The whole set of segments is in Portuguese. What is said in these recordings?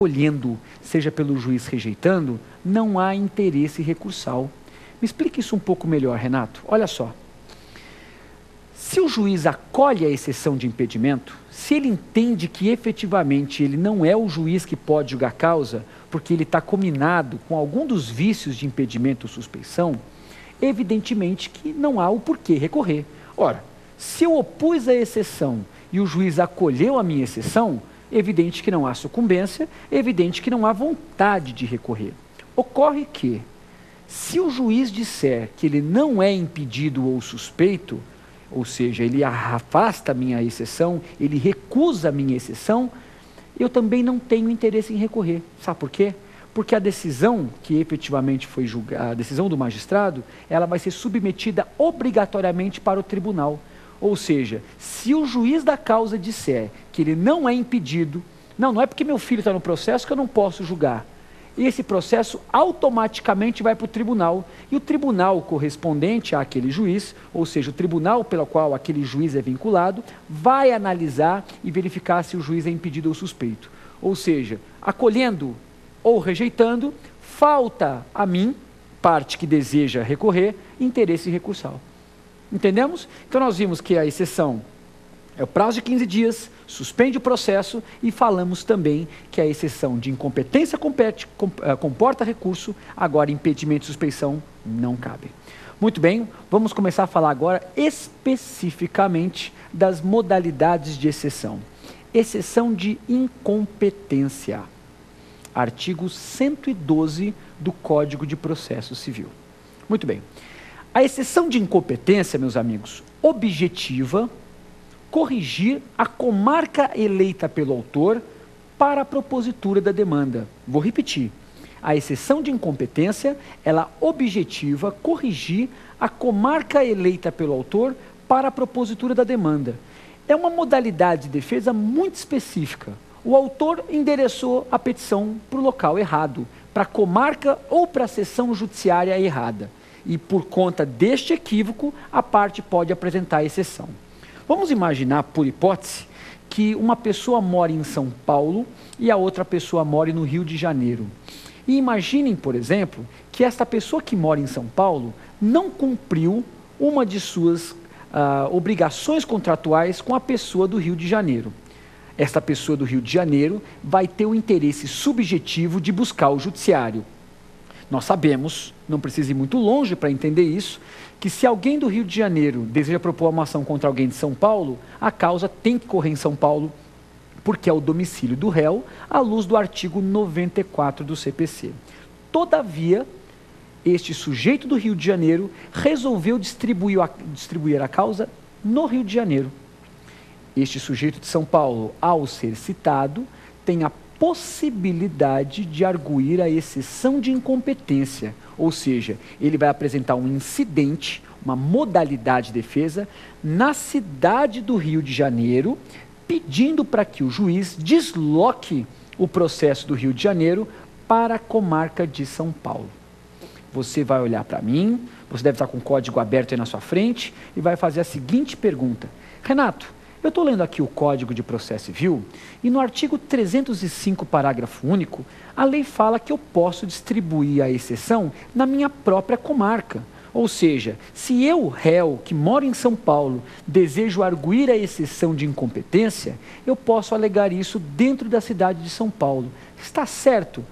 acolhendo, seja pelo juiz rejeitando, não há interesse recursal. Me explique isso um pouco melhor, Renato. Olha só. Se o juiz acolhe a exceção de impedimento, se ele entende que efetivamente ele não é o juiz que pode julgar a causa, porque ele está combinado com algum dos vícios de impedimento ou suspeição, evidentemente que não há o porquê recorrer. Ora, se eu opus a exceção e o juiz acolheu a minha exceção, evidente que não há sucumbência, evidente que não há vontade de recorrer. Ocorre que, se o juiz disser que ele não é impedido ou suspeito, ou seja, ele afasta a minha exceção, ele recusa a minha exceção, eu também não tenho interesse em recorrer. Sabe por quê? Porque a decisão que efetivamente foi julgada, a decisão do magistrado, ela vai ser submetida obrigatoriamente para o tribunal. Ou seja, se o juiz da causa disser que ele não é impedido, não é porque meu filho está no processo que eu não posso julgar. E esse processo automaticamente vai para o tribunal. E o tribunal correspondente àquele juiz, ou seja, o tribunal pelo qual aquele juiz é vinculado, vai analisar e verificar se o juiz é impedido ou suspeito. Ou seja, acolhendo ou rejeitando, falta a mim, parte que deseja recorrer, interesse recursal. Entendemos? Então nós vimos que a exceção é o prazo de 15 dias, suspende o processo e falamos também que a exceção de incompetência comporta recurso, agora impedimento e suspeição não cabem. Muito bem, vamos começar a falar agora especificamente das modalidades de exceção. Exceção de incompetência. Artigo 112 do Código de Processo Civil. Muito bem. A exceção de incompetência, meus amigos, objetiva corrigir a comarca eleita pelo autor para a propositura da demanda. Vou repetir. A exceção de incompetência, ela objetiva corrigir a comarca eleita pelo autor para a propositura da demanda. É uma modalidade de defesa muito específica. O autor endereçou a petição para o local errado, para a comarca ou para a seção judiciária errada. E por conta deste equívoco, a parte pode apresentar exceção. Vamos imaginar, por hipótese, que uma pessoa mora em São Paulo e a outra pessoa mora no Rio de Janeiro. E imaginem, por exemplo, que esta pessoa que mora em São Paulo não cumpriu uma de suas obrigações contratuais com a pessoa do Rio de Janeiro. Esta pessoa do Rio de Janeiro vai ter o interesse subjetivo de buscar o judiciário. Nós sabemos, não precisa ir muito longe para entender isso, que se alguém do Rio de Janeiro deseja propor uma ação contra alguém de São Paulo, a causa tem que correr em São Paulo, porque é o domicílio do réu, à luz do artigo 94 do CPC. Todavia, este sujeito do Rio de Janeiro resolveu distribuir a causa no Rio de Janeiro. Este sujeito de São Paulo, ao ser citado, tem a possibilidade de arguir a exceção de incompetência, ou seja, ele vai apresentar um incidente, uma modalidade de defesa, na cidade do Rio de Janeiro, pedindo para que o juiz desloque o processo do Rio de Janeiro para a comarca de São Paulo. Você vai olhar para mim, você deve estar com o código aberto aí na sua frente, e vai fazer a seguinte pergunta: Renato, eu estou lendo aqui o Código de Processo Civil e no artigo 305, parágrafo único, a lei fala que eu posso distribuir a exceção na minha própria comarca. Ou seja, se eu, réu, que moro em São Paulo, desejo arguir a exceção de incompetência, eu posso alegar isso dentro da cidade de São Paulo. Está certo?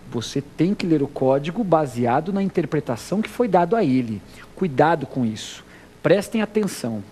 Você tem que ler o código baseado na interpretação que foi dado a ele. Cuidado com isso. Prestem atenção.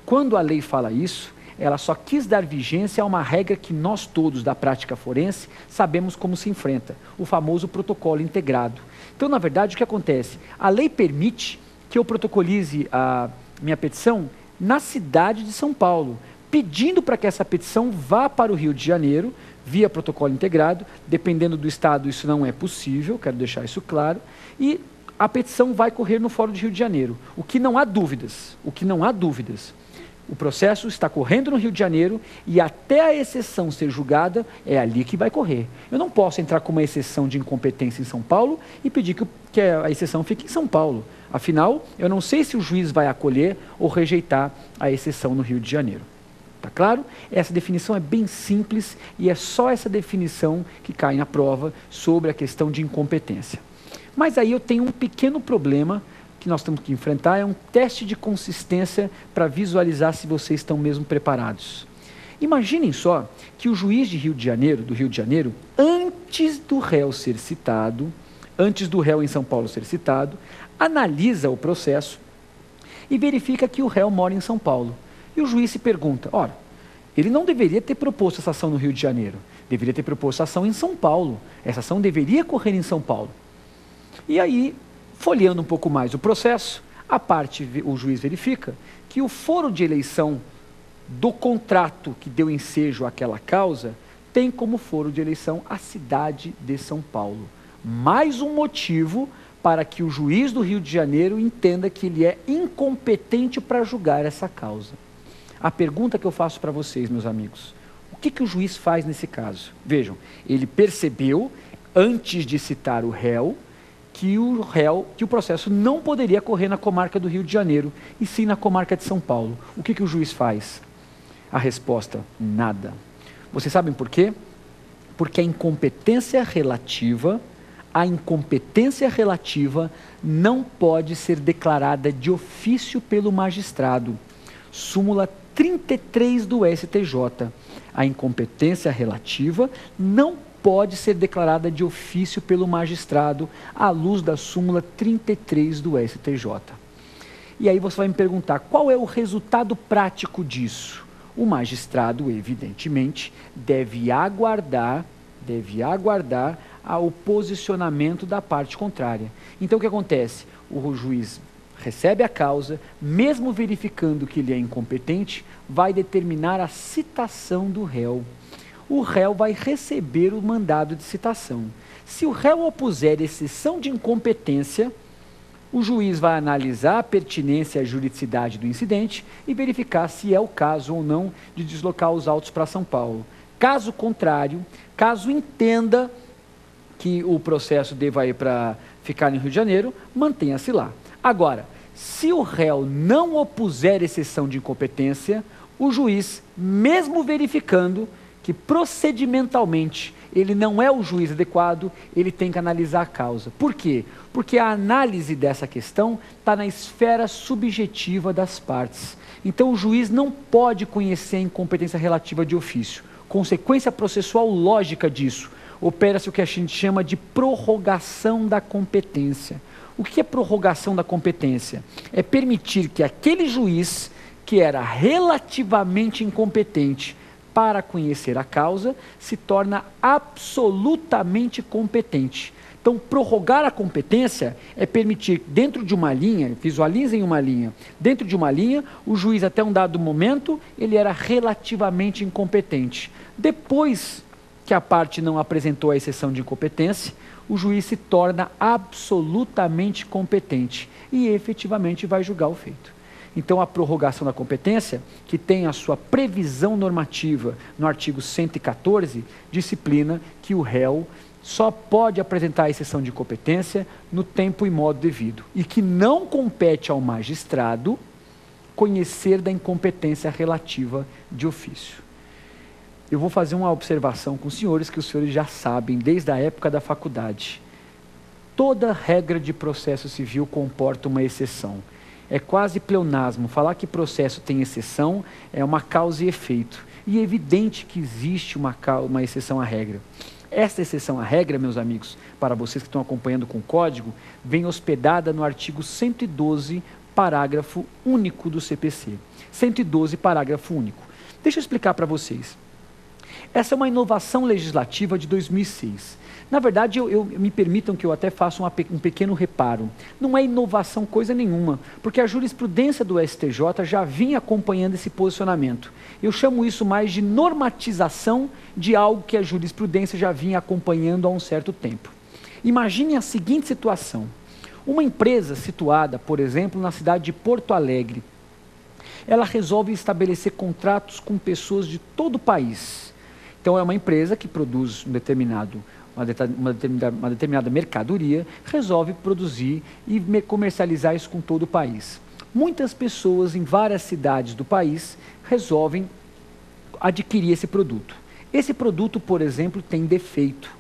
Quando a lei fala isso, ela só quis dar vigência a uma regra que nós todos da prática forense sabemos como se enfrenta, o famoso protocolo integrado. Então, na verdade, o que acontece? A lei permite que eu protocolize a minha petição na cidade de São Paulo, pedindo para que essa petição vá para o Rio de Janeiro, via protocolo integrado. Dependendo do estado, isso não é possível, quero deixar isso claro, e a petição vai correr no Fórum do Rio de Janeiro. O que não há dúvidas, o processo está correndo no Rio de Janeiro e até a exceção ser julgada, é ali que vai correr. Eu não posso entrar com uma exceção de incompetência em São Paulo e pedir que a exceção fique em São Paulo. Afinal, eu não sei se o juiz vai acolher ou rejeitar a exceção no Rio de Janeiro. Tá claro? Essa definição é bem simples e é só essa definição que cai na prova sobre a questão de incompetência. Mas aí eu tenho um pequeno problema que nós temos que enfrentar, é um teste de consistência para visualizar se vocês estão mesmo preparados. Imaginem só que o juiz do Rio de Janeiro, antes do réu ser citado, antes do réu em São Paulo ser citado, analisa o processo e verifica que o réu mora em São Paulo. E o juiz se pergunta, ora, ele não deveria ter proposto essa ação no Rio de Janeiro, deveria ter proposto a ação em São Paulo, essa ação deveria correr em São Paulo. E aí, folheando um pouco mais o processo, o juiz verifica que o foro de eleição do contrato que deu ensejo àquela causa tem como foro de eleição a cidade de São Paulo. Mais um motivo para que o juiz do Rio de Janeiro entenda que ele é incompetente para julgar essa causa. A pergunta que eu faço para vocês, meus amigos, o que o juiz faz nesse caso? Vejam, ele percebeu, antes de citar o réu, que o processo não poderia correr na comarca do Rio de Janeiro, e sim na comarca de São Paulo. O que o juiz faz? A resposta, nada. Vocês sabem por quê? Porque a incompetência relativa não pode ser declarada de ofício pelo magistrado. Súmula 33 do STJ. A incompetência relativa não pode ser declarada de ofício pelo magistrado, à luz da súmula 33 do STJ. E aí você vai me perguntar, qual é o resultado prático disso? O magistrado, evidentemente, deve aguardar o posicionamento da parte contrária. Então o que acontece? O juiz recebe a causa, mesmo verificando que ele é incompetente, vai determinar a citação do réu. O réu vai receber o mandado de citação. Se o réu opuser exceção de incompetência, o juiz vai analisar a pertinência e a juridicidade do incidente e verificar se é o caso ou não de deslocar os autos para São Paulo. Caso contrário, caso entenda que o processo deva ir para ficar no Rio de Janeiro, mantenha-se lá. Agora, se o réu não opuser exceção de incompetência, o juiz, mesmo verificando que procedimentalmente ele não é o juiz adequado, ele tem que analisar a causa. Por quê? Porque a análise dessa questão está na esfera subjetiva das partes. Então o juiz não pode conhecer a incompetência relativa de ofício. Consequência processual lógica disso, opera-se o que a gente chama de prorrogação da competência. O que é prorrogação da competência? É permitir que aquele juiz que era relativamente incompetente para conhecer a causa, se torna absolutamente competente. Então, prorrogar a competência é permitir, dentro de uma linha, visualizem uma linha, dentro de uma linha, o juiz até um dado momento, ele era relativamente incompetente. Depois que a parte não apresentou a exceção de incompetência, o juiz se torna absolutamente competente e efetivamente vai julgar o feito. Então, a prorrogação da competência, que tem a sua previsão normativa no artigo 114, disciplina que o réu só pode apresentar a exceção de incompetência no tempo e modo devido, e que não compete ao magistrado conhecer da incompetência relativa de ofício. Eu vou fazer uma observação com os senhores, que os senhores já sabem desde a época da faculdade. Toda regra de processo civil comporta uma exceção. É quase pleonasmo. Falar que processo tem exceção é uma causa e efeito. E é evidente que existe uma exceção à regra. Essa exceção à regra, meus amigos, para vocês que estão acompanhando com o código, vem hospedada no artigo 112, parágrafo único do CPC. 112, parágrafo único. Deixa eu explicar para vocês. Essa é uma inovação legislativa de 2006. Na verdade, me permitam que eu até faça um pequeno reparo. Não é inovação coisa nenhuma, porque a jurisprudência do STJ já vinha acompanhando esse posicionamento. Eu chamo isso mais de normatização de algo que a jurisprudência já vinha acompanhando há um certo tempo. Imagine a seguinte situação. Uma empresa situada, por exemplo, na cidade de Porto Alegre, ela resolve estabelecer contratos com pessoas de todo o país. Então, é uma empresa que produz uma determinada mercadoria, resolve produzir e comercializar isso com todo o país. Muitas pessoas em várias cidades do país resolvem adquirir esse produto. Esse produto, por exemplo, tem defeito.